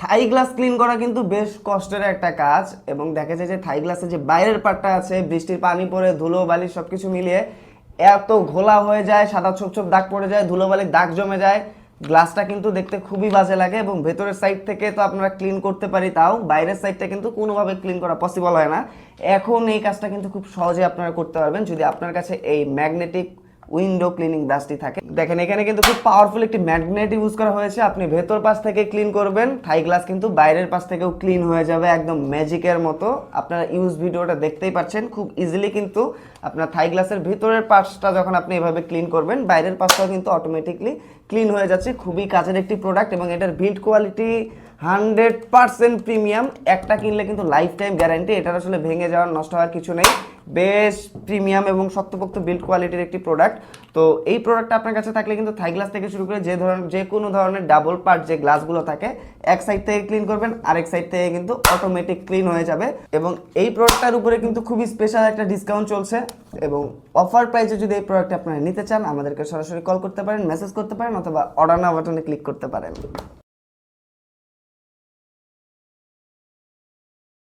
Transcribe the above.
Thai glass clean করা কিন্তু বেশ কষ্টের একটা কাজ, এবং দেখা যায় যে থাই গ্লাসের যে বাইরের পার্টটা আছে, বৃষ্টির পানি পড়ে ধুলো বালি সবকিছু মিলিয়ে এত ঘোলা হয়ে যায়, সাদা ছোপ ছোপ দাগ পড়ে যায়, ধুলোবালির দাগ জমে যায়, গ্লাসটা কিন্তু দেখতে খুবই বাজে লাগে। এবং ভেতরের সাইড থেকে তো আপনারা ক্লিন করতে পারি, তাও বাইরের সাইডটা কিন্তু কোনোভাবে ক্লিন করা পসিবল হয় না। এখন এই কাজটা কিন্তু খুব সহজে আপনারা করতে পারবেন যদি আপনার কাছে এই ম্যাগনেটিক উইন্ডো ক্লিনিং ব্রাশটি থাকে। দেখেন এখানে কিন্তু খুব পাওয়ারফুল একটি ম্যাগনেট ইউজ করা হয়েছে। আপনি ভেতর পাশ থেকে ক্লিন করবেন, থাই গ্লাস কিন্তু বাইরের পাশ থেকেও ক্লিন হয়ে যাবে একদম ম্যাজিকের মতো। আপনারা ইউজ ভিডিওটা দেখতেই পাচ্ছেন, খুব ইজিলি কিন্তু আপনার থাই গ্লাসের ভিতরের পাশটা যখন আপনি এভাবে ক্লিন করবেন, বাইরের পাশটাও কিন্তু অটোমেটিকলি ক্লিন হয়ে যাচ্ছে। খুবই কাজের একটি প্রোডাক্ট, এবং এটার বিল্ড কোয়ালিটি 100% প্রিমিয়াম। একটা কিনলে কিন্তু লাইফ টাইম গ্যারান্টি, এটার আসলে ভেঙে যাওয়ার নষ্ট হওয়ার কিছু নেই। বেশ প্রিমিয়াম এবং শক্তপোক্ত বিল্ড কোয়ালিটির একটি প্রোডাক্ট। তো এই প্রোডাক্টটা আপনার কাছে থাকলে কিন্তু থাই গ্লাস থেকে শুরু করে যে কোনো ধরনের ডাবল পার্ট যে গ্লাসগুলো থাকে, এক সাইড থেকে ক্লিন করবেন, আরেক সাইড থেকে কিন্তু অটোমেটিক ক্লিন হয়ে যাবে। এবং এই প্রোডাক্টটার উপরে কিন্তু খুবই স্পেশাল একটা ডিসকাউন্ট চলছে, এবং অফার প্রাইসে যদি এই প্রোডাক্ট আপনারা নিতে চান, আমাদেরকে সরাসরি কল করতে পারেন, মেসেজ করতে পারেন, অথবা অর্ডার নাও বাটনে ক্লিক করতে পারেন।